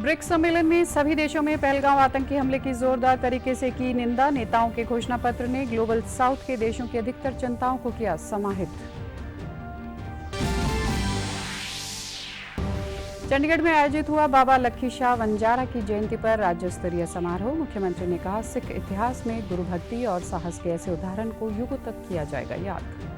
BRICS सम्मेलन में सभी देशों में पहलगांव आतंकी हमले की जोरदार तरीके से की निंदा। नेताओं के घोषणा पत्र ने ग्लोबल साउथ के देशों की अधिकतर चिंताओं को किया समाहित। चंडीगढ़ में आयोजित हुआ बाबा लखी शाह वंजारा की जयंती पर राज्य स्तरीय समारोह। मुख्यमंत्री ने कहा, सिख इतिहास में गुरु भक्ति और साहस के ऐसे उदाहरण को युगों तक किया जाएगा याद।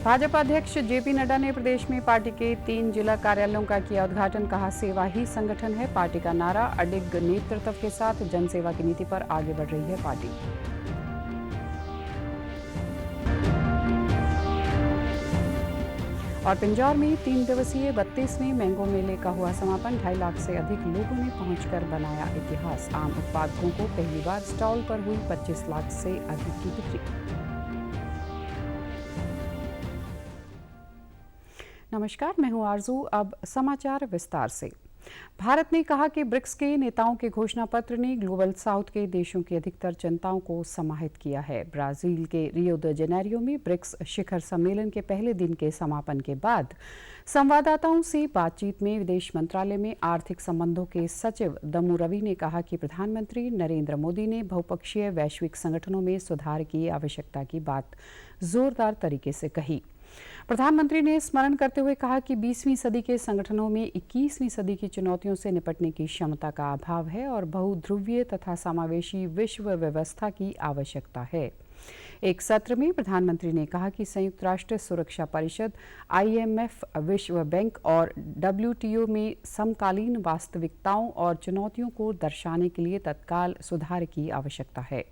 भाजपा अध्यक्ष जेपी नड्डा ने प्रदेश में पार्टी के 3 जिला कार्यालयों का किया उद्घाटन। कहा, सेवा ही संगठन है। पार्टी का नारा अडिग नेतृत्व के साथ जनसेवा की नीति पर आगे बढ़ रही है पार्टी। और पिंजौर में 3 दिवसीय 32वें मैंगो मेले का हुआ समापन। 2.5 लाख से अधिक लोगों ने पहुंचकर बनाया इतिहास। आम उत्पादकों को पहली बार स्टॉल पर हुई 25 लाख से अधिक की बिक्री। नमस्कार, मैं हूं आरजू। अब समाचार विस्तार से। भारत ने कहा कि ब्रिक्स के नेताओं के घोषणा पत्र ने ग्लोबल साउथ के देशों की अधिकतर चिंताओं को समाहित किया है। ब्राजील के रियो द जेनेरियो में ब्रिक्स शिखर सम्मेलन के पहले दिन के समापन के बाद संवाददाताओं से बातचीत में विदेश मंत्रालय में आर्थिक संबंधों के सचिव दम्मू रवि ने कहा कि प्रधानमंत्री नरेंद्र मोदी ने बहुपक्षीय वैश्विक संगठनों में सुधार की आवश्यकता की बात जोरदार तरीके से कही। प्रधानमंत्री ने स्मरण करते हुए कहा कि 20वीं सदी के संगठनों में 21वीं सदी की चुनौतियों से निपटने की क्षमता का अभाव है और बहुध्रुवीय तथा समावेशी विश्व व्यवस्था की आवश्यकता है। एक सत्र में प्रधानमंत्री ने कहा कि संयुक्त राष्ट्र सुरक्षा परिषद, IMF, विश्व बैंक और WTO में समकालीन वास्तविकताओं और चुनौतियों को दर्शाने के लिए तत्काल सुधार की आवश्यकता है।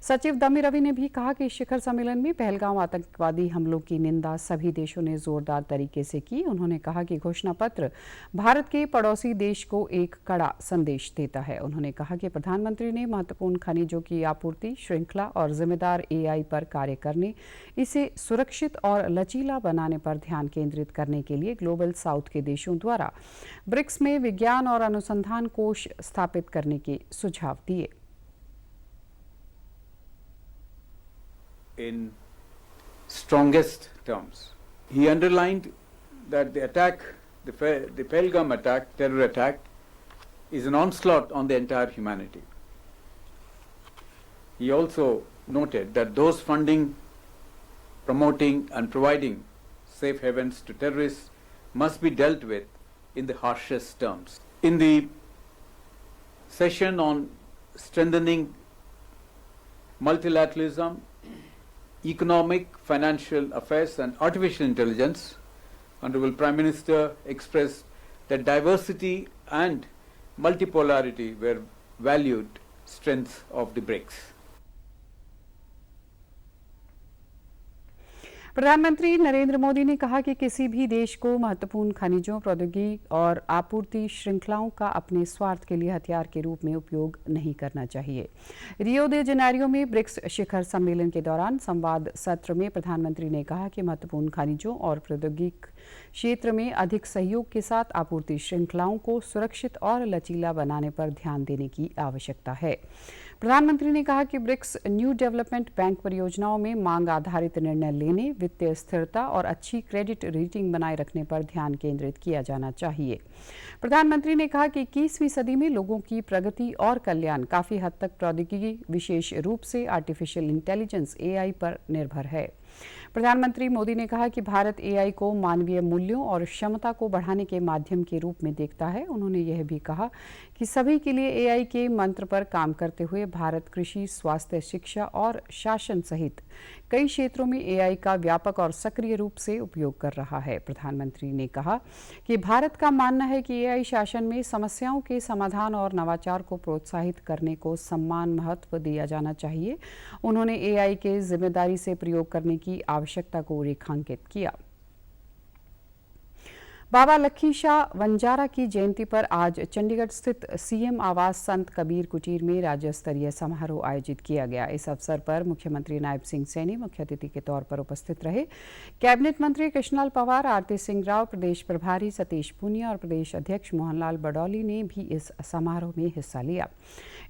सचिव दम्मी रवि ने भी कहा कि शिखर सम्मेलन में पहलगांव आतंकवादी हमलों की निंदा सभी देशों ने जोरदार तरीके से की। उन्होंने कहा कि घोषणा पत्र भारत के पड़ोसी देश को एक कड़ा संदेश देता है। उन्होंने कहा कि प्रधानमंत्री ने महत्वपूर्ण खनिजों की आपूर्ति श्रृंखला और जिम्मेदार AI पर कार्य करने, इसे सुरक्षित और लचीला बनाने पर ध्यान केंद्रित करने के लिए ग्लोबल साउथ के देशों द्वारा ब्रिक्स में विज्ञान और अनुसंधान कोष स्थापित करने के सुझाव दिए। In strongest terms, he underlined that the attack, the Pahalgam attack, terror attack, is an onslaught on the entire humanity. He also noted that those funding, promoting and providing safe havens to terrorists must be dealt with in the harshest terms. In the session on strengthening multilateralism, economic, financial affairs and artificial intelligence, Honorable Prime Minister expressed that diversity and multipolarity were valued strengths of the BRICS. प्रधानमंत्री नरेंद्र मोदी ने कहा कि किसी भी देश को महत्वपूर्ण खनिजों, प्रौद्योगिकी और आपूर्ति श्रृंखलाओं का अपने स्वार्थ के लिए हथियार के रूप में उपयोग नहीं करना चाहिए। रियो दे जेनेरियो में ब्रिक्स शिखर सम्मेलन के दौरान संवाद सत्र में प्रधानमंत्री ने कहा कि महत्वपूर्ण खनिजों और प्रौद्योगिकी क्षेत्र में अधिक सहयोग के साथ आपूर्ति श्रृंखलाओं को सुरक्षित और लचीला बनाने पर ध्यान देने की आवश्यकता है। प्रधानमंत्री ने कहा कि ब्रिक्स न्यू डेवलपमेंट बैंक परियोजनाओं में मांग आधारित निर्णय लेने, वित्तीय स्थिरता और अच्छी क्रेडिट रेटिंग बनाए रखने पर ध्यान केंद्रित किया जाना चाहिए। प्रधानमंत्री ने कहा कि 21वीं सदी में लोगों की प्रगति और कल्याण काफी हद तक प्रौद्योगिकी, विशेष रूप से आर्टिफिशियल इंटेलिजेंस AI पर निर्भर है। प्रधानमंत्री मोदी ने कहा कि भारत AI को मानवीय मूल्यों और क्षमता को बढ़ाने के माध्यम के रूप में देखता है। उन्होंने यह भी कहा कि सभी के लिए AI के मंत्र पर काम करते हुए भारत कृषि, स्वास्थ्य, शिक्षा और शासन सहित कई क्षेत्रों में AI का व्यापक और सक्रिय रूप से उपयोग कर रहा है। प्रधानमंत्री ने कहा कि भारत का मानना है कि AI शासन में समस्याओं के समाधान और नवाचार को प्रोत्साहित करने को समान महत्व दिया जाना चाहिए। उन्होंने AI के जिम्मेदारी से प्रयोग करने की आवश्यकता को रेखांकित किया। बाबा लक्खी शाह वंजारा की जयंती पर आज चंडीगढ़ स्थित सीएम आवास संत कबीर कुटीर में राज्य स्तरीय समारोह आयोजित किया गया। इस अवसर पर मुख्यमंत्री नायब सिंह सैनी मुख्य अतिथि के तौर पर उपस्थित रहे। कैबिनेट मंत्री कृष्णलाल पंवार, आरती सिंह राव, प्रदेश प्रभारी सतीश पूनिया और प्रदेश अध्यक्ष मोहनलाल बडौली ने भी इस समारोह में हिस्सा लिया।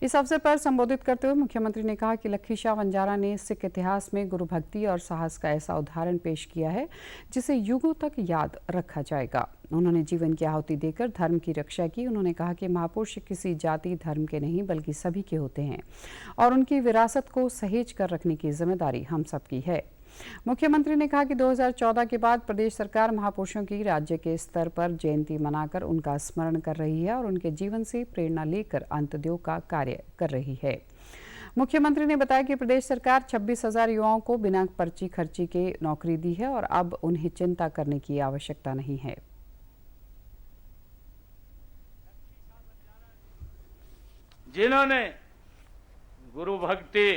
इस अवसर पर संबोधित करते हुए मुख्यमंत्री ने कहा कि लक्खी शाह वंजारा ने सिख इतिहास में गुरु भक्ति और साहस का ऐसा उदाहरण पेश किया है जिसे युगों तक याद रखा जाएगा। उन्होंने जीवन की आहुति देकर धर्म की रक्षा की। उन्होंने कहा कि महापुरुष किसी जाति धर्म के नहीं बल्कि सभी के होते हैं और उनकी विरासत को सहेज कर रखने की जिम्मेदारी हम सबकी है। मुख्यमंत्री ने कहा कि 2014 के बाद प्रदेश सरकार महापुरुषों की राज्य के स्तर पर जयंती मनाकर उनका स्मरण कर रही है और उनके जीवन से प्रेरणा लेकर अंत्योदय का कार्य कर रही है। मुख्यमंत्री ने बताया कि प्रदेश सरकार 26,000 युवाओं को बिना पर्ची खर्ची के नौकरी दी है और अब उन्हें चिंता करने की आवश्यकता नहीं है। जिन्होंने गुरु भक्ति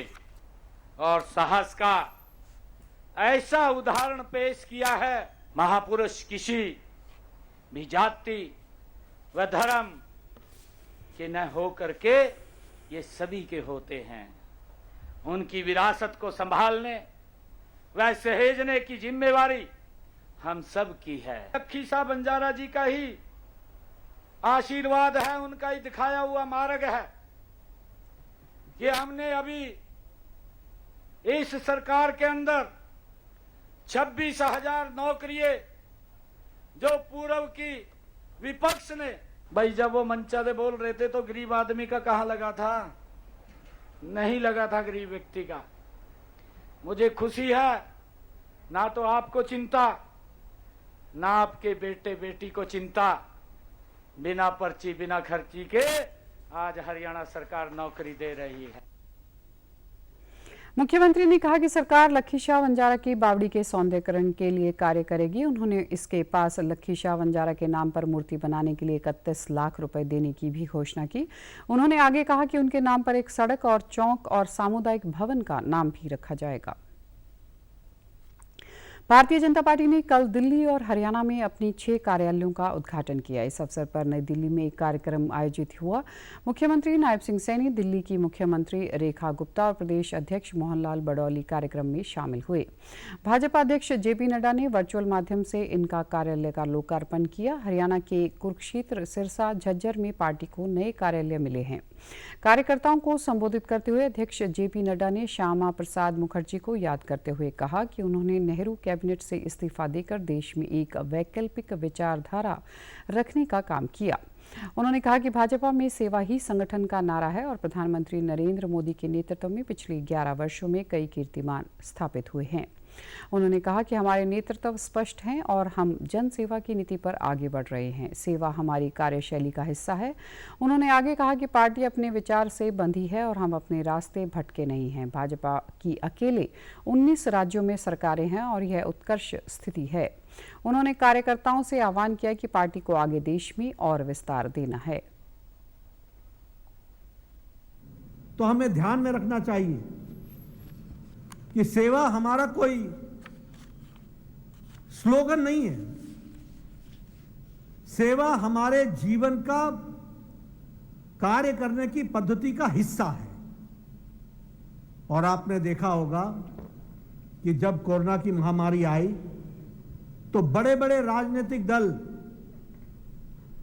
और साहस का ऐसा उदाहरण पेश किया है, महापुरुष किसी भी जाति व धर्म के न हो करके ये सभी के होते हैं। उनकी विरासत को संभालने व सहेजने की जिम्मेवारी हम सब की है। लक्खी शाह वंजारा जी का ही आशीर्वाद है, उनका ही दिखाया हुआ मार्ग है कि हमने अभी इस सरकार के अंदर 26,000 नौकरियां जो पूर्व की विपक्ष ने, भाई जब वो मंचा दे बोल रहे थे तो गरीब आदमी का कहां लगा था? नहीं लगा था गरीब व्यक्ति का। मुझे खुशी है, ना तो आपको चिंता ना आपके बेटे बेटी को चिंता, बिना पर्ची बिना खर्ची के आज हरियाणा सरकार नौकरी दे रही है। मुख्यमंत्री ने कहा कि सरकार लक्खी शाह वंजारा की बावड़ी के सौंदर्यीकरण के लिए कार्य करेगी। उन्होंने इसके पास लक्खी शाह वंजारा के नाम पर मूर्ति बनाने के लिए 31 लाख रुपए देने की भी घोषणा की। उन्होंने आगे कहा कि उनके नाम पर एक सड़क और चौक और सामुदायिक भवन का नाम भी रखा जाएगा। भारतीय जनता पार्टी ने कल दिल्ली और हरियाणा में अपनी 6 कार्यालयों का उद्घाटन किया। इस अवसर पर नई दिल्ली में एक कार्यक्रम आयोजित हुआ। मुख्यमंत्री नायब सिंह सैनी, दिल्ली की मुख्यमंत्री रेखा गुप्ता और प्रदेश अध्यक्ष मोहनलाल बडौली कार्यक्रम में शामिल हुए। भाजपा अध्यक्ष जेपी नड्डा ने वर्चुअल माध्यम से इनका कार्यालय का लोकार्पण किया। हरियाणा के कुरुक्षेत्र, सिरसा, झज्जर में पार्टी को नए कार्यालय मिले हैं। कार्यकर्ताओं को संबोधित करते हुए अध्यक्ष जेपी नड्डा ने श्यामा प्रसाद मुखर्जी को याद करते हुए कहा कि उन्होंने नेहरू कैबिनेट से इस्तीफा देकर देश में एक वैकल्पिक विचारधारा रखने का काम किया। उन्होंने कहा कि भाजपा में सेवा ही संगठन का नारा है और प्रधानमंत्री नरेंद्र मोदी के नेतृत्व में पिछले 11 वर्षों में कई कीर्तिमान स्थापित हुए हैं। उन्होंने कहा कि हमारे नेतृत्व स्पष्ट हैं और हम जन सेवा की नीति पर आगे बढ़ रहे हैं। सेवा हमारी कार्यशैली का हिस्सा है। उन्होंने आगे कहा कि पार्टी अपने विचार से बंधी है और हम अपने रास्ते भटके नहीं हैं। भाजपा की अकेले 19 राज्यों में सरकारें हैं और यह उत्कर्ष स्थिति है। उन्होंने कार्यकर्ताओं से आह्वान किया कि पार्टी को आगे देश में और विस्तार देना है। तो हमें ध्यान में रखना चाहिए कि सेवा हमारा कोई स्लोगन नहीं है। सेवा हमारे जीवन का कार्य करने की पद्धति का हिस्सा है। और आपने देखा होगा कि जब कोरोना की महामारी आई तो बड़े बड़े राजनीतिक दल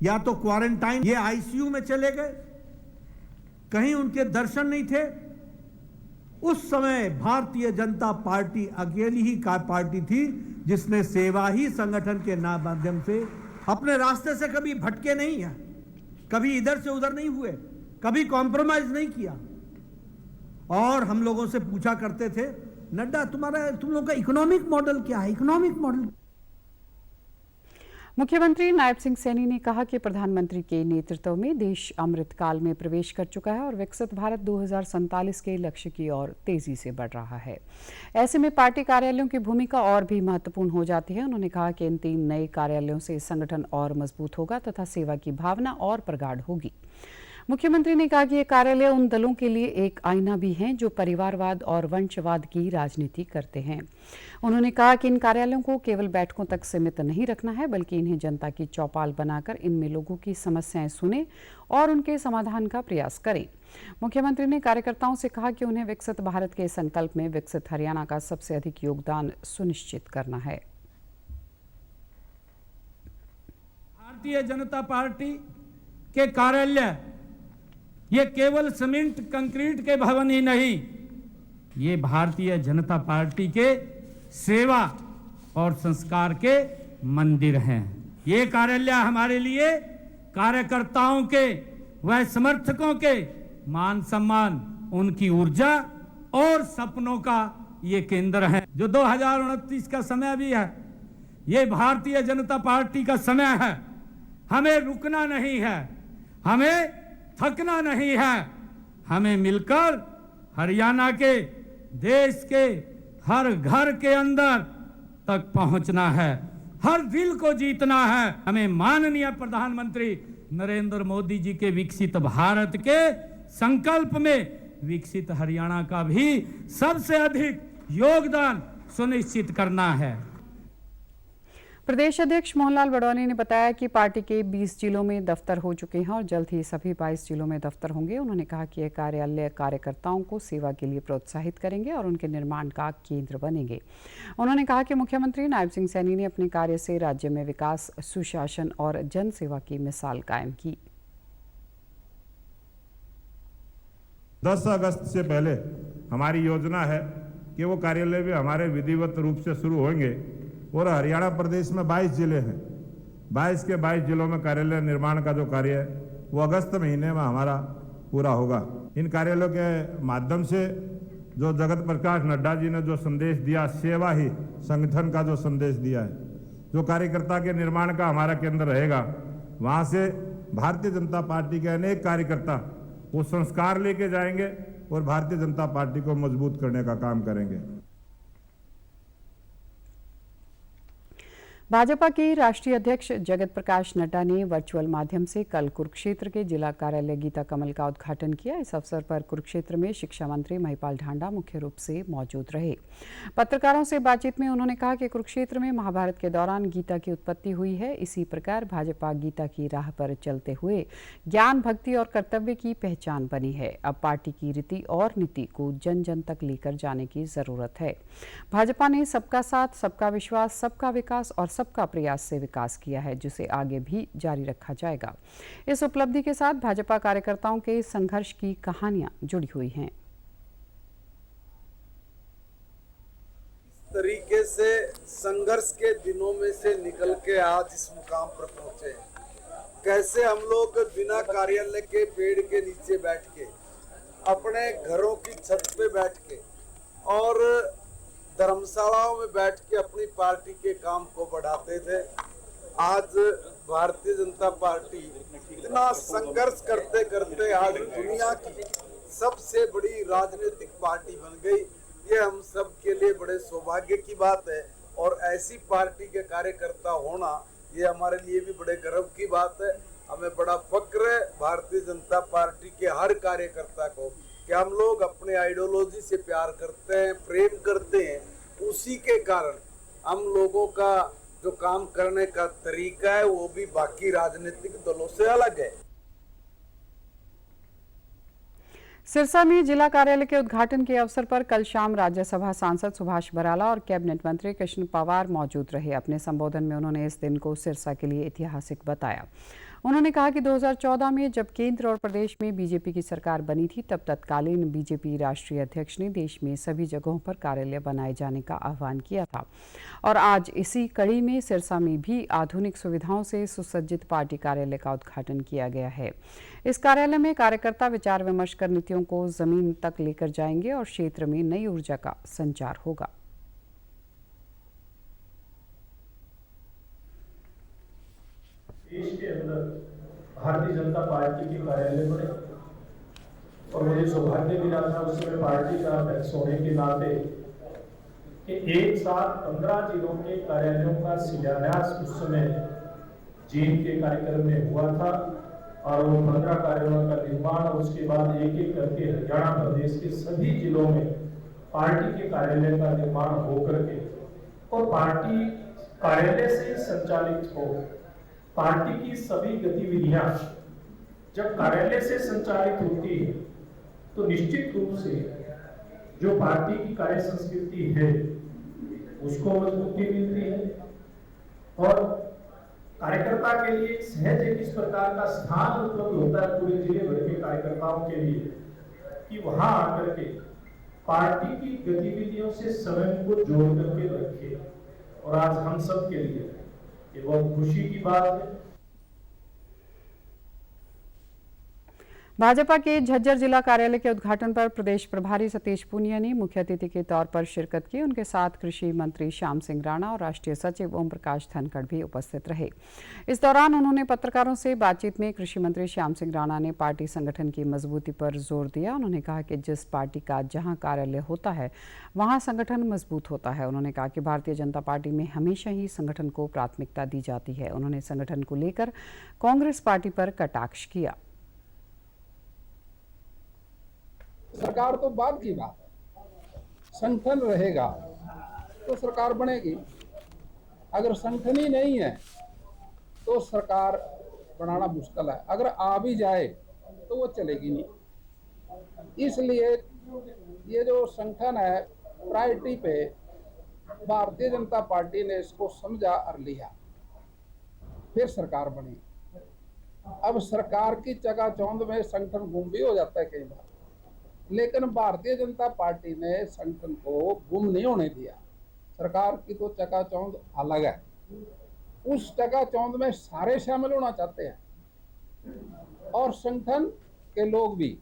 या तो क्वारंटाइन, ये आईसीयू में चले गए, कहीं उनके दर्शन नहीं थे। उस समय भारतीय जनता पार्टी अकेली ही पार्टी थी जिसने सेवा ही संगठन के माध्यम से अपने रास्ते से कभी भटके नहीं है, कभी इधर से उधर नहीं हुए, कभी कॉम्प्रोमाइज नहीं किया। और हम लोगों से पूछा करते थे, नड्डा तुम लोगों का इकोनॉमिक मॉडल क्या है? Economic model. मुख्यमंत्री नायब सिंह सैनी ने कहा कि प्रधानमंत्री के नेतृत्व में देश अमृतकाल में प्रवेश कर चुका है और विकसित भारत 2047 के लक्ष्य की ओर तेजी से बढ़ रहा है। ऐसे में पार्टी कार्यालयों की भूमिका और भी महत्वपूर्ण हो जाती है। उन्होंने कहा कि इन 3 नए कार्यालयों से संगठन और मजबूत होगा तथा सेवा की भावना और प्रगाढ़ होगी। मुख्यमंत्री ने कहा कि ये कार्यालय उन दलों के लिए एक आईना भी हैं जो परिवारवाद और वंशवाद की राजनीति करते हैं। उन्होंने कहा कि इन कार्यालयों को केवल बैठकों तक सीमित नहीं रखना है, बल्कि इन्हें जनता की चौपाल बनाकर इनमें लोगों की समस्याएं सुने और उनके समाधान का प्रयास करें। मुख्यमंत्री ने कार्यकर्ताओं से कहा कि उन्हें विकसित भारत के संकल्प में विकसित हरियाणा का सबसे अधिक योगदान सुनिश्चित करना है। भारतीय जनता पार्टी के कार्यालय ये केवल सीमेंट कंक्रीट के भवन ही नहीं, ये भारतीय जनता पार्टी के सेवा और संस्कार के मंदिर हैं। ये कार्यालय हमारे लिए कार्यकर्ताओं के व समर्थकों के मान सम्मान, उनकी ऊर्जा और सपनों का ये केंद्र है। जो 2029 का समय भी है, ये भारतीय जनता पार्टी का समय है। हमें रुकना नहीं है, हमें थकना नहीं है, हमें मिलकर हरियाणा के देश के हर घर के अंदर तक पहुंचना है, हर दिल को जीतना है। हमें माननीय प्रधानमंत्री नरेंद्र मोदी जी के विकसित भारत के संकल्प में विकसित हरियाणा का भी सबसे अधिक योगदान सुनिश्चित करना है। प्रदेश अध्यक्ष मोहनलाल बडौनी ने बताया कि पार्टी के 20 जिलों में दफ्तर हो चुके हैं और जल्द ही सभी 22 जिलों में दफ्तर होंगे। उन्होंने कहा कि यह कार्यालय कार्यकर्ताओं को सेवा के लिए प्रोत्साहित करेंगे और उनके निर्माण का केंद्र बनेंगे। उन्होंने कहा कि मुख्यमंत्री नायब सिंह सैनी ने अपने कार्य से राज्य में विकास, सुशासन और जन सेवा की मिसाल कायम की। 10 अगस्त से पहले हमारी योजना है कि वो कार्यालय भी हमारे विधिवत रूप से शुरू होंगे और हरियाणा प्रदेश में 22 जिले हैं। 22 के 22 जिलों में कार्यालय निर्माण का जो कार्य है वो अगस्त महीने में हमारा पूरा होगा। इन कार्यालयों के माध्यम से जो जगत प्रकाश नड्डा जी ने जो संदेश दिया, सेवा ही संगठन का जो संदेश दिया है, जो कार्यकर्ता के निर्माण का हमारा केंद्र रहेगा, वहाँ से भारतीय जनता पार्टी के अनेक कार्यकर्ता वो संस्कार लेके जाएंगे और भारतीय जनता पार्टी को मजबूत करने का काम करेंगे। भाजपा के राष्ट्रीय अध्यक्ष जगत प्रकाश नड्डा ने वर्चुअल माध्यम से कल कुरुक्षेत्र के जिला कार्यालय गीता कमल का उद्घाटन किया। इस अवसर पर कुरुक्षेत्र में शिक्षा मंत्री महिपाल ढांडा मुख्य रूप से मौजूद रहे। पत्रकारों से बातचीत में उन्होंने कहा कि कुरुक्षेत्र में महाभारत के दौरान गीता की उत्पत्ति हुई है। इसी प्रकार भाजपा गीता की राह पर चलते हुए ज्ञान, भक्ति और कर्तव्य की पहचान बनी है। अब पार्टी की रीति और नीति को जन जन तक लेकर जाने की जरूरत है। भाजपा ने सबका साथ, सबका विश्वास, सबका विकास और सबका प्रयास से विकास किया है, जिसे आगे भी जारी रखा जाएगा। इस उपलब्धि के साथ भाजपा कार्यकर्ताओं के संघर्ष की कहानियां जुड़ी हुई हैं। इस तरीके से संघर्ष के दिनों में से निकल के आज इस मुकाम पर पहुंचे। कैसे हम लोग बिना कार्यालय के पेड़ के नीचे बैठ के, अपने घरों की छत पे बैठ के और धर्मशालाओं में बैठ के अपनी पार्टी के काम को बढ़ाते थे। आज भारतीय जनता पार्टी इतना संघर्ष करते करते आज दुनिया की सबसे बड़ी राजनीतिक पार्टी बन गई। ये हम सब के लिए बड़े सौभाग्य की बात है और ऐसी पार्टी के कार्यकर्ता होना ये हमारे लिए भी बड़े गर्व की बात है। हमें बड़ा फक्र है भारतीय जनता पार्टी के हर कार्यकर्ता को कि हम लोग अपने आइडियोलॉजी से प्यार करते हैं, प्रेम करते हैं। उसी के कारण हम लोगों का जो काम करने का तरीका है वो भी बाकी राजनीतिक दलों से अलग है। सिरसा में जिला कार्यालय के उद्घाटन के अवसर पर कल शाम राज्यसभा सांसद सुभाष बराला और कैबिनेट मंत्री कृष्ण पवार मौजूद रहे। अपने संबोधन में उन्होंने इस दिन को सिरसा के लिए ऐतिहासिक बताया। उन्होंने कहा कि 2014 में जब केंद्र और प्रदेश में बीजेपी की सरकार बनी थी, तब तत्कालीन बीजेपी राष्ट्रीय अध्यक्ष ने देश में सभी जगहों पर कार्यालय बनाए जाने का आह्वान किया था और आज इसी कड़ी में सिरसा में भी आधुनिक सुविधाओं से सुसज्जित पार्टी कार्यालय का उद्घाटन किया गया है। इस कार्यालय में कार्यकर्ता विचार विमर्श कर नीतियों को जमीन तक लेकर जाएंगे और क्षेत्र में नई ऊर्जा का संचार होगा। देश के अंदर भारतीय जनता पार्टी के कार्यालय बने और मुझे सौभाग्य मिला था उस समय पार्टी का अध्यक्ष होने के नाते कि एक साथ 15 जिलों के कार्यालयों का शिलान्यास उस समय जीन के कार्यक्रम में हुआ था और वो 15 कार्यालयों का निर्माण और उसके बाद एक एक करके हरियाणा प्रदेश के सभी जिलों में पार्टी के कार्यालय का निर्माण होकर के और पार्टी कार्यालय से संचालित हो। पार्टी की सभी गतिविधियां जब कार्यालय से संचालित होती है तो निश्चित रूप से जो पार्टी की कार्य संस्कृति है उसको मजबूती मिलती है और कार्यकर्ता के लिए सहज एक इस प्रकार का स्थान उपलब्ध होता है पूरे जिले भर के कार्यकर्ताओं के लिए कि वहां आकर के पार्टी की गतिविधियों से स्वयं को जोड़ करके रखे। और आज हम सब के लिए ये बहुत खुशी की बात है। भाजपा के झज्जर जिला कार्यालय के उद्घाटन पर प्रदेश प्रभारी सतीश पूनिया ने मुख्य अतिथि के तौर पर शिरकत की। उनके साथ कृषि मंत्री श्याम सिंह राणा और राष्ट्रीय सचिव ओम प्रकाश धनखड़ भी उपस्थित रहे। इस दौरान उन्होंने पत्रकारों से बातचीत में कृषि मंत्री श्याम सिंह राणा ने पार्टी संगठन की मजबूती पर जोर दिया। उन्होंने कहा कि जिस पार्टी का जहां कार्यालय होता है वहां संगठन मजबूत होता है। उन्होंने कहा कि भारतीय जनता पार्टी में हमेशा ही संगठन को प्राथमिकता दी जाती है। उन्होंने संगठन को लेकर कांग्रेस पार्टी पर कटाक्ष किया। सरकार तो बाद की बात है, संगठन रहेगा तो सरकार बनेगी। अगर संगठन ही नहीं है तो सरकार बनाना मुश्किल है। अगर आ भी जाए तो वो चलेगी नहीं। इसलिए ये जो संगठन है प्रायोरिटी पे भारतीय जनता पार्टी ने इसको समझा और लिया, फिर सरकार बनी। अब सरकार की चकाचौंध में संगठन गुम भी हो जाता है कई बार, लेकिन भारतीय जनता पार्टी ने संगठन को गुम नहीं होने दिया। सरकार की तो चकाचौंध अलग है, उस चकाचौंध में सारे शामिल होना चाहते हैं और संगठन के लोग भी।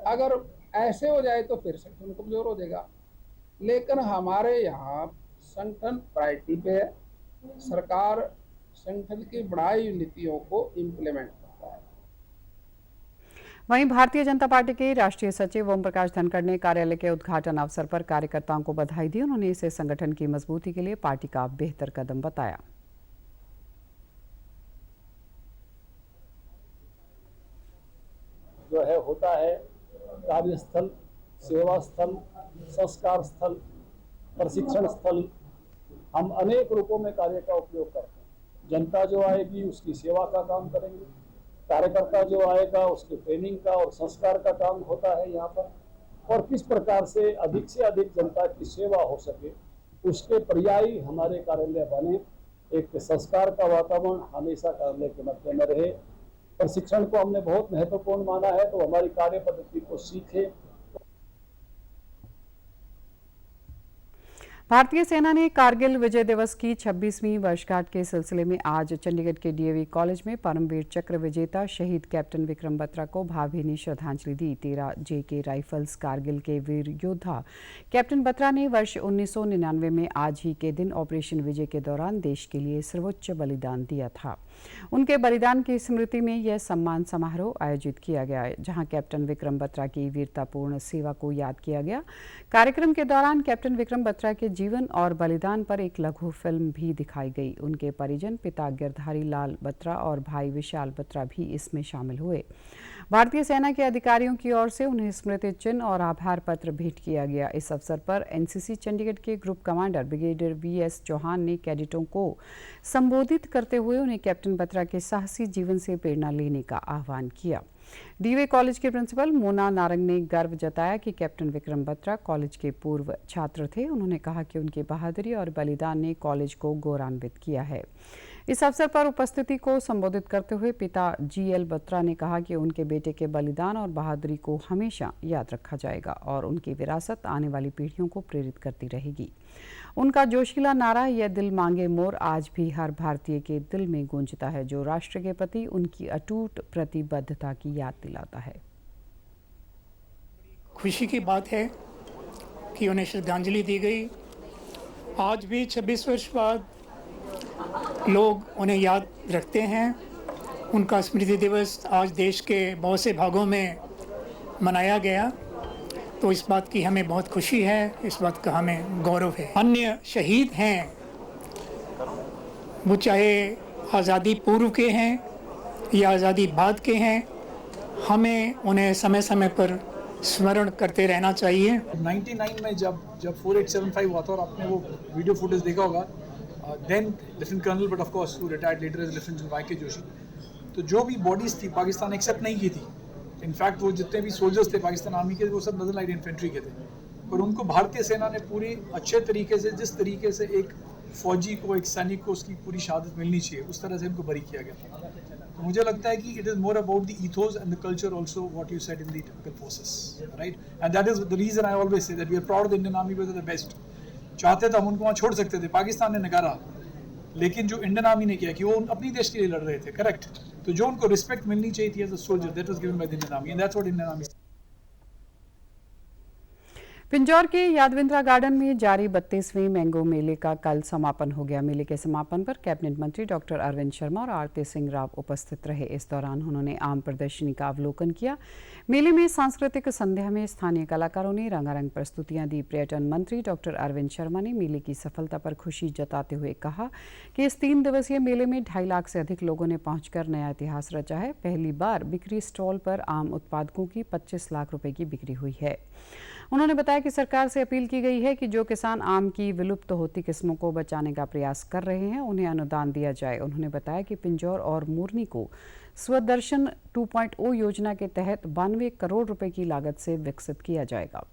अगर ऐसे हो जाए तो फिर संगठन कमजोर हो जाएगा। लेकिन हमारे यहाँ संगठन प्रायोरिटी पे है। सरकार संगठन की बढ़ाई नीतियों को इम्प्लीमेंट करता है। वहीं भारतीय जनता पार्टी के राष्ट्रीय सचिव ओम प्रकाश धनखड़ ने कार्यालय के उद्घाटन अवसर पर कार्यकर्ताओं को बधाई दी। उन्होंने इसे संगठन की मजबूती के लिए पार्टी का बेहतर कदम बताया। जो है होता है कार्यस्थल, सेवा स्थल, संस्कार स्थल, प्रशिक्षण स्थल, हम अनेक रूपों में कार्य का उपयोग करते हैं। जनता जो आएगी उसकी सेवा का काम करेंगे, कार्यकर्ता जो आएगा उसके ट्रेनिंग का और संस्कार का काम होता है यहाँ पर। और किस प्रकार से अधिक जनता की सेवा हो सके उसके पर्यायी हमारे कार्यालय बने। एक संस्कार का वातावरण हमेशा कार्यालय के मध्य में रहे। प्रशिक्षण को हमने बहुत महत्वपूर्ण माना है, तो हमारी कार्य पद्धति को सीखे। भारतीय सेना ने कारगिल विजय दिवस की 26वीं वर्षगांठ के सिलसिले में आज चंडीगढ़ के डीएवी कॉलेज में परमवीर चक्र विजेता शहीद कैप्टन विक्रम बत्रा को भावभीनी श्रद्धांजलि दी। 13 जेके राइफल्स कारगिल के वीर योद्धा कैप्टन बत्रा ने वर्ष 1999 में आज ही के दिन ऑपरेशन विजय के दौरान देश के लिए सर्वोच्च बलिदान दिया था। उनके बलिदान की स्मृति में यह सम्मान समारोह आयोजित किया गया, जहां कैप्टन विक्रम बत्रा की वीरतापूर्ण सेवा को याद किया गया। कार्यक्रम के दौरान कैप्टन विक्रम बत्रा के जीवन और बलिदान पर एक लघु फिल्म भी दिखाई गई। उनके परिजन पिता गिरधारी लाल बत्रा और भाई विशाल बत्रा भी इसमें शामिल हुए। भारतीय सेना के अधिकारियों की ओर से उन्हें स्मृति चिन्ह और आभार पत्र भेंट किया गया। इस अवसर पर एनसीसी चंडीगढ़ के group commander brigadier VS Chauhan ने कैडेटों को संबोधित करते हुए उन्हें कैप्टन बत्रा के साहसी जीवन से प्रेरणा लेने का आह्वान किया। डीवे कॉलेज के प्रिंसिपल मोना नारंग ने गर्व जताया कि कैप्टन विक्रम बत्रा कॉलेज के पूर्व छात्र थे। उन्होंने कहा कि उनकी बहादुरी और बलिदान ने कॉलेज को गौरवान्वित किया है। इस अवसर पर उपस्थिति को संबोधित करते हुए पिता जीएल बत्रा ने कहा कि उनके बेटे के बलिदान और बहादुरी को हमेशा याद रखा जाएगा और उनकी विरासत आने वाली पीढ़ियों को प्रेरित करती रहेगी। उनका जोशीला नारा "यह दिल मांगे मोर" आज भी हर भारतीय के दिल में गूंजता है, जो राष्ट्र के प्रति उनकी अटूट प्रतिबद्धता की याद दिलाता है। खुशी की बात है कि उन्हें श्रद्धांजलि दी गई। आज भी 26 वर्ष बाद लोग उन्हें याद रखते हैं। उनका स्मृति दिवस आज देश के बहुत से भागों में मनाया गया, तो इस बात की हमें बहुत खुशी है, इस बात का हमें गौरव है। अन्य शहीद हैं, वो चाहे आज़ादी पूर्व के हैं ये आज़ादी बाद के हैं, हमें उन्हें समय समय पर स्मरण करते रहना चाहिए। 99 में जब 4875 हुआ था और आपने वो वीडियो फुटेज देखा होगा, then lieutenant colonel but of course who retired later as lieutenant Y K. Joshi, तो जो भी बॉडीज थी पाकिस्तान एक्सेप्ट नहीं की थी। इनफैक्ट वो जितने भी सोल्जर्स थे पाकिस्तान आर्मी के वो सब नदर लाइट इन्फेंट्री के थे, पर उनको भारतीय सेना ने पूरी अच्छे तरीके से, जिस तरीके से एक फौजी को, एक सैनिक को उसकी पूरी शहादत मिलनी चाहिए, उस तरह से उनको बरी किया गया था। तो मुझे लगता है कि it is more about the ethos and the culture also what you said in the typical forces, right, and that is the reason I always say that we are proud of the Indian army, we are the best. चाहते तो हम उनको वहाँ छोड़ सकते थे, पाकिस्तान ने नकारा, लेकिन जो इंडियन आर्मी ने किया कि वो अपनी देश के लिए लड़ रहे थे, करेक्ट, तो जो उनको रिस्पेक्ट मिलनी चाहिए थी as a soldier, that was given by the Indian army and that's what Indian army. Pinjore के यादविंद्रा गार्डन में जारी 32वें मैंगो मेले का कल समापन हो गया। मेले के समापन पर कैबिनेट मंत्री डॉक्टर अरविंद शर्मा और आरती सिंह राव उपस्थित रहे। इस दौरान उन्होंने आम प्रदर्शनी का अवलोकन किया। मेले में सांस्कृतिक संध्या में स्थानीय कलाकारों ने रंगारंग प्रस्तुतियां दी। पर्यटन मंत्री डॉक्टर अरविंद शर्मा ने मेले की सफलता पर खुशी जताते हुए कहा कि इस 3 दिवसीय मेले में 2.5 लाख से अधिक लोगों ने पहुंचकर नया इतिहास रचा है। पहली बार बिक्री स्टॉल पर आम उत्पादकों की 25 लाख रुपए की बिक्री हुई है। उन्होंने बताया कि सरकार से अपील की गई है कि जो किसान आम की विलुप्त होती किस्मों को बचाने का प्रयास कर रहे हैं उन्हें अनुदान दिया जाए। उन्होंने बताया कि पिंजौर और मोरनी को स्वदर्शन 2.0 योजना के तहत 92 करोड़ रुपए की लागत से विकसित किया जाएगा।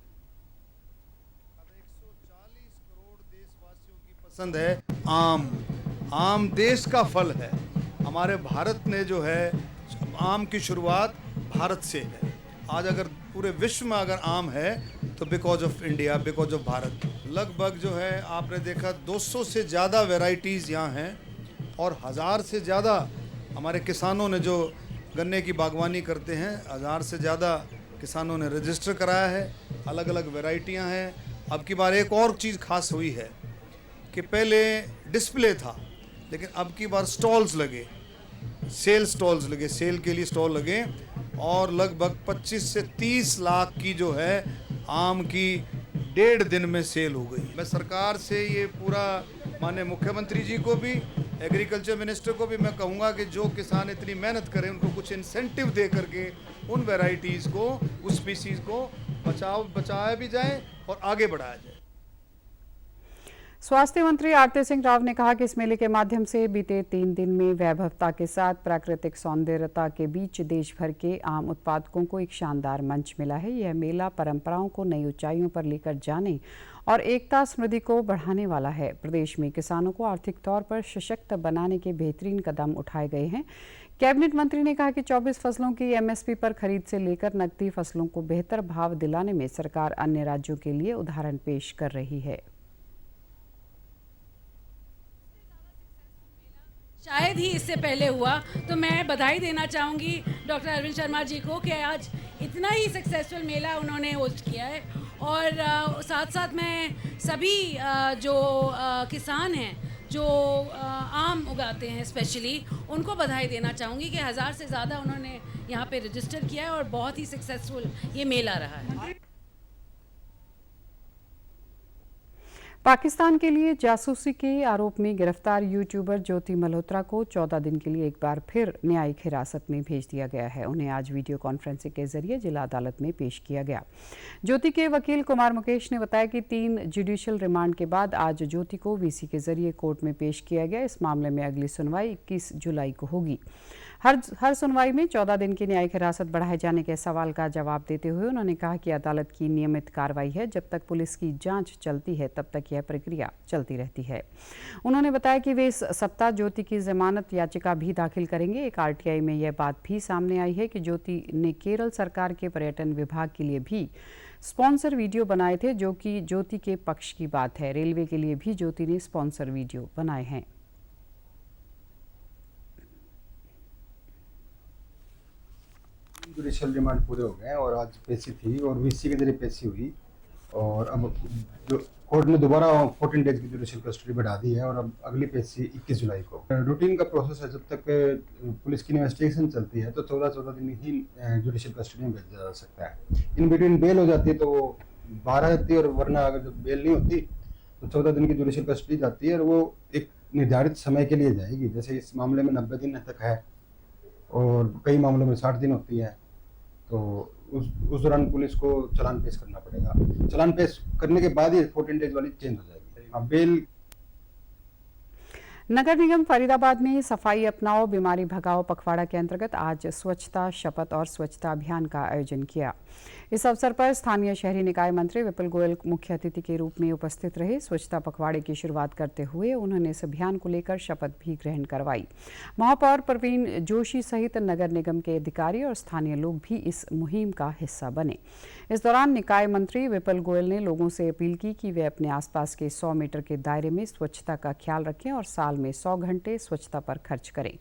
140 करोड़ देशवासियों की पसंद है आम देश का फल है। हमारे भारत ने जो है आम की शुरुआत भारत से है। आज अगर पूरे विश्व में अगर आम है तो because of India, because of Bharat. लगभग जो है आपने देखा 200 से ज़्यादा वैरायटीज़ यहाँ हैं और 1000 से ज़्यादा हमारे किसानों ने जो गन्ने की बागवानी करते हैं, 1000 से ज़्यादा किसानों ने रजिस्टर कराया है। अलग अलग वैरायटियाँ हैं। अब की बार एक और चीज़ खास हुई है कि पहले डिस्प्ले था, लेकिन अब की बार स्टॉल्स लगे, सेल स्टॉल्स लगे, सेल के लिए स्टॉल लगे और लगभग 25 से 30 लाख की जो है आम की 1.5 दिन में सेल हो गई। मैं सरकार से ये पूरा माननीय मुख्यमंत्री जी को भी, एग्रीकल्चर मिनिस्टर को भी मैं कहूँगा कि जो किसान इतनी मेहनत करें उनको कुछ इंसेंटिव दे करके उन वैरायटीज़ को, उस स्पीसीज़ को बचाया भी जाए और आगे बढ़ाया जाए। स्वास्थ्य मंत्री आरती सिंह राव ने कहा कि इस मेले के माध्यम से बीते 3 दिन में वैभवता के साथ प्राकृतिक सौंदर्यता के बीच देश भर के आम उत्पादकों को एक शानदार मंच मिला है। यह मेला परंपराओं को नई ऊंचाइयों पर लेकर जाने और एकता स्मृति को बढ़ाने वाला है। प्रदेश में किसानों को आर्थिक तौर पर सशक्त बनाने के बेहतरीन कदम उठाए गए हैं। कैबिनेट मंत्री ने कहा कि 24 फसलों की एमएसपी पर खरीद से लेकर नकदी फसलों को बेहतर भाव दिलाने में सरकार अन्य राज्यों के लिए उदाहरण पेश कर रही है। शायद ही इससे पहले हुआ, तो मैं बधाई देना चाहूँगी डॉक्टर अरविंद शर्मा जी को कि आज इतना ही सक्सेसफुल मेला उन्होंने होस्ट किया है। और साथ साथ मैं सभी जो किसान हैं जो आम उगाते हैं स्पेशली, उनको बधाई देना चाहूँगी कि 1000 से ज़्यादा उन्होंने यहाँ पे रजिस्टर किया है और बहुत ही सक्सेसफुल ये मेला रहा है। पाकिस्तान के लिए जासूसी के आरोप में गिरफ्तार यूट्यूबर ज्योति मल्होत्रा को 14 दिन के लिए एक बार फिर न्यायिक हिरासत में भेज दिया गया है। उन्हें आज वीडियो कॉन्फ्रेंसिंग के जरिए जिला अदालत में पेश किया गया। ज्योति के वकील कुमार मुकेश ने बताया कि 3 जुडिशियल रिमांड के बाद आज ज्योति को वीसी के जरिए कोर्ट में पेश किया गया। इस मामले में अगली सुनवाई 21 जुलाई को होगी। हर सुनवाई में 14 दिन की न्यायिक हिरासत बढ़ाए जाने के सवाल का जवाब देते हुए उन्होंने कहा कि अदालत की नियमित कार्रवाई है। जब तक पुलिस की जांच चलती है तब तक यह प्रक्रिया चलती रहती है। उन्होंने बताया कि वे इस सप्ताह ज्योति की जमानत याचिका भी दाखिल करेंगे। एक आरटीआई में यह बात भी सामने आई है कि ज्योति ने केरल सरकार के पर्यटन विभाग के लिए भी स्पॉन्सर वीडियो बनाए थे, जो कि ज्योति के पक्ष की बात है। रेलवे के लिए भी ज्योति ने स्पॉन्सर वीडियो बनाए हैं। जुडिशियल रिमांड पूरे हो गए और आज पेशी थी और वीसी के जरिए पेशी हुई और अब जो कोर्ट ने दोबारा 14 डेज की जुडिशियल कस्टडी बढ़ा दी है और अब अगली पेशी 21 जुलाई को। रूटीन का प्रोसेस है, जब तक पुलिस की इन्वेस्टिगेशन चलती है तो 14 दिन ही जुडिशियल कस्टडी में भेजा जा सकता है। इन बिटवीन बेल हो जाती है तो वो 12 जाती है और वरना अगर जब बेल नहीं होती तो 14 दिन की जुडिशियल कस्टडी जाती है और वो एक निर्धारित समय के लिए जाएगी। जैसे इस मामले में 90 दिन तक है और कई मामलों में 60 दिन होती है, तो उस दौरान पुलिस को चालान पेश करना पड़ेगा। चालान पेश करने के बाद ही 14 डेज वाली चेंज हो जाएगी। अब बेल। नगर निगम फरीदाबाद में सफाई अपनाओ बीमारी भगाओ पखवाड़ा के अंतर्गत आज स्वच्छता शपथ और स्वच्छता अभियान का आयोजन किया। इस अवसर पर स्थानीय शहरी निकाय मंत्री विपुल गोयल मुख्य अतिथि के रूप में उपस्थित रहे। स्वच्छता पखवाड़े की शुरुआत करते हुए उन्होंने इस अभियान को लेकर शपथ भी ग्रहण करवाई। महापौर प्रवीण जोशी सहित नगर निगम के अधिकारी और स्थानीय लोग भी इस मुहिम का हिस्सा बने। इस दौरान निकाय मंत्री विपुल गोयल ने लोगों से अपील की कि वे अपने आसपास के 100 मीटर के दायरे में स्वच्छता का ख्याल रखें और साल में 100 घंटे स्वच्छता पर खर्च करें।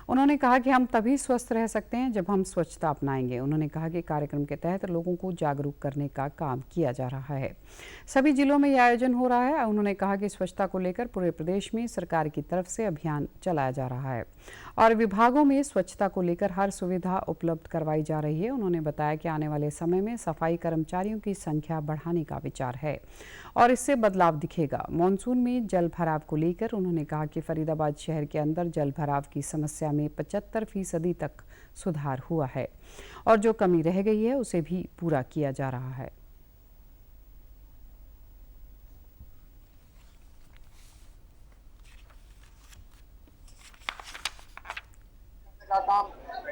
उन्होंने कहा कि हम तभी स्वस्थ रह सकते हैं जब हम स्वच्छता अपनाएंगे। उन्होंने कहा कि कार्यक्रम के तहत लोगों को जागरूक करने का काम किया जा रहा है। सभी जिलों में यह आयोजन हो रहा है। उन्होंने कहा कि स्वच्छता को लेकर पूरे प्रदेश में सरकार की तरफ से अभियान चलाया जा रहा है और विभागों में स्वच्छता को लेकर हर सुविधा उपलब्ध करवाई जा रही है। उन्होंने बताया कि आने वाले समय में सफाई कर्मचारियों की संख्या बढ़ाने का विचार है और इससे बदलाव दिखेगा। मानसून में जल भराव को लेकर उन्होंने कहा कि फरीदाबाद शहर के अंदर जल भराव की समस्या में 75% तक सुधार हुआ है और जो कमी रह गई है उसे भी पूरा किया जा रहा है। का काम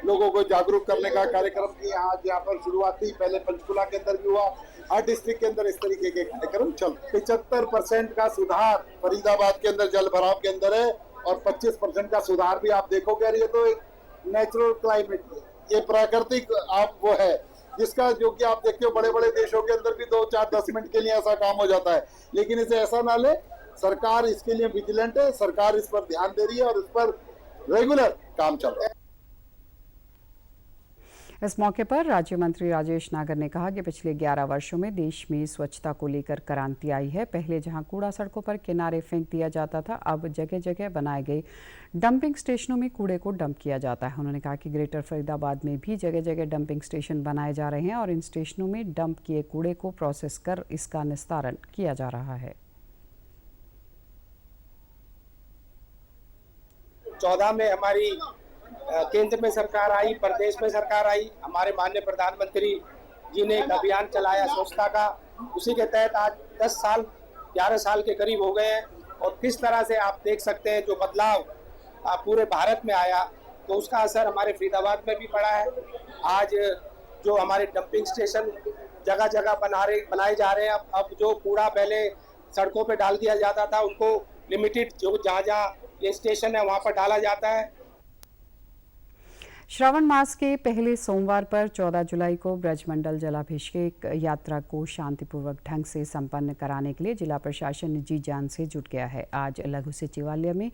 लोगों को जागरूक करने का कार्यक्रम की आज यहाँ पर शुरुआत थी। पहले पंचकुला के अंदर भी हुआ, हर डिस्ट्रिक्ट के अंदर इस तरीके के कार्यक्रम चल। 75% का सुधार फरीदाबाद के अंदर जल भराव के अंदर है और 25% का सुधार भी आप देखोगे। ये तो एक नेचुरल क्लाइमेट, ये प्राकृतिक आप वो है जिसका जो कि आप देखते हो बड़े बड़े देशों के अंदर भी 2, 4, 10 मिनट के लिए ऐसा काम हो जाता है, लेकिन इसे ऐसा ना ले। सरकार इसके लिए विजिलेंट है, सरकार इस पर ध्यान दे रही है और इस पर रेगुलर काम चल रहा है। इस मौके पर राज्य मंत्री राजेश नागर ने कहा कि पिछले 11 वर्षों में देश में स्वच्छता को लेकर क्रांति आई है। पहले जहां कूड़ा सड़कों पर किनारे फेंक दिया जाता था, अब जगह जगह बनाए गए डंपिंग स्टेशनों में कूड़े को डंप किया जाता है। उन्होंने कहा कि ग्रेटर फरीदाबाद में भी जगह जगह डंपिंग स्टेशन बनाए जा रहे हैं और इन स्टेशनों में डंप किए कूड़े को प्रोसेस कर इसका निस्तारण किया जा रहा है। 14 में हमारी केंद्र में सरकार आई, प्रदेश में सरकार आई। हमारे माननीय प्रधानमंत्री जी ने एक अभियान चलाया स्वच्छता का, उसी के तहत आज 10 साल 11 साल के करीब हो गए हैं और किस तरह से आप देख सकते हैं जो बदलाव पूरे भारत में आया, तो उसका असर हमारे फरीदाबाद में भी पड़ा है। आज जो हमारे डंपिंग स्टेशन जगह जगह बनाए जा रहे हैं। अब जो कूड़ा पहले सड़कों पे डाल दिया जाता था, उनको लिमिटेड जो जहाँ ये स्टेशन है वहाँ पर डाला जाता है। श्रावण मास के पहले सोमवार पर 14 जुलाई को ब्रजमंडल जलाभिषेक यात्रा को शांतिपूर्वक ढंग से संपन्न कराने के लिए जिला प्रशासन जी जान से जुट गया है। आज लघु सचिवालय में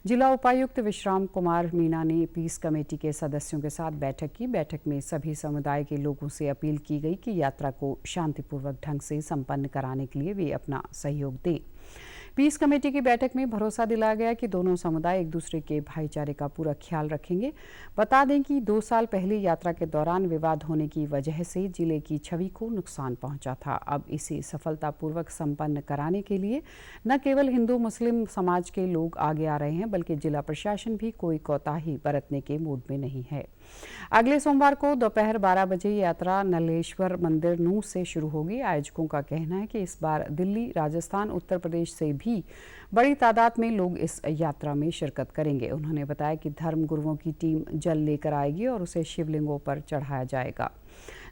जिला उपायुक्त विश्राम कुमार मीणा ने पीस कमेटी के सदस्यों के साथ बैठक की। बैठक में सभी समुदाय के लोगों से अपील की गई कि यात्रा को शांतिपूर्वक ढंग से संपन्न कराने के लिए वे अपना सहयोग दें। पीस कमेटी की बैठक में भरोसा दिलाया गया कि दोनों समुदाय एक दूसरे के भाईचारे का पूरा ख्याल रखेंगे। बता दें कि 2 साल पहले यात्रा के दौरान विवाद होने की वजह से जिले की छवि को नुकसान पहुंचा था। अब इसे सफलतापूर्वक संपन्न कराने के लिए न केवल हिंदू मुस्लिम समाज के लोग आगे आ रहे हैं, बल्कि जिला प्रशासन भी कोई कोताही बरतने के मूड में नहीं है। अगले सोमवार को दोपहर 12 बजे यात्रा नल्लेश्वर मंदिर नूह से शुरू होगी। आयोजकों का कहना है कि इस बार दिल्ली, राजस्थान, उत्तर प्रदेश से भी बड़ी तादाद में लोग इस यात्रा में शिरकत करेंगे। उन्होंने बताया कि धर्म गुरुओं की टीम जल लेकर आएगी और उसे शिवलिंगों पर चढ़ाया जाएगा।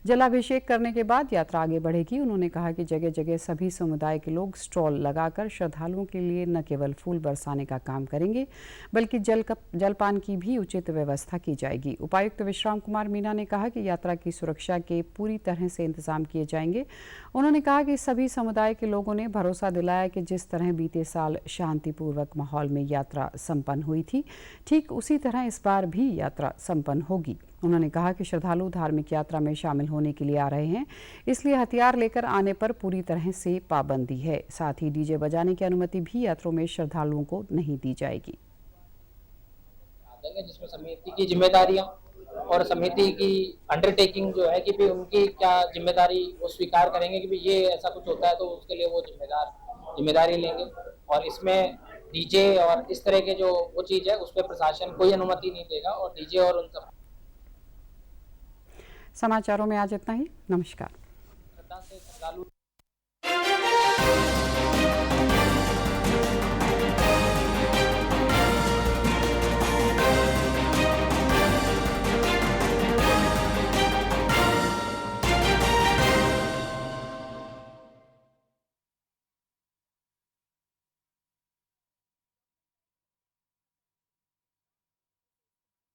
जलाभिषेक करने के बाद यात्रा आगे बढ़ेगी। उन्होंने कहा कि जगह जगह सभी समुदाय के लोग स्टॉल लगाकर श्रद्धालुओं के लिए न केवल फूल बरसाने का काम करेंगे, बल्कि जलपान की भी उचित व्यवस्था की जाएगी। उपायुक्त विश्राम कुमार मीणा ने कहा कि यात्रा की सुरक्षा के पूरी तरह से इंतजाम किए जाएंगे। उन्होंने कहा कि सभी समुदाय के लोगों ने भरोसा दिलाया कि जिस तरह बीते साल शांतिपूर्वक माहौल में यात्रा संपन्न हुई थी, ठीक उसी तरह इस बार भी यात्रा संपन्न होगी। उन्होंने कहा कि श्रद्धालु धार्मिक यात्रा में शामिल होने के लिए आ रहे हैं, इसलिए हथियार लेकर आने पर पूरी तरह से पाबंदी है। साथ ही डीजे बजाने की अनुमति भी यात्रों में श्रद्धालुओं को नहीं दी जाएगी। जिसमें समिति की जिम्मेदारियां और समिति की अंडरटेकिंग जो है कि भी उनकी क्या जिम्मेदारी वो स्वीकार करेंगे कि भी ये ऐसा कुछ होता है तो उसके लिए वो जिम्मेदारी लेंगे। और इसमें डीजे और इस तरह के जो वो चीज़ है उस पर प्रशासन कोई अनुमति नहीं देगा और डीजे और उन सब समाचारों में आज इतना ही। नमस्कार।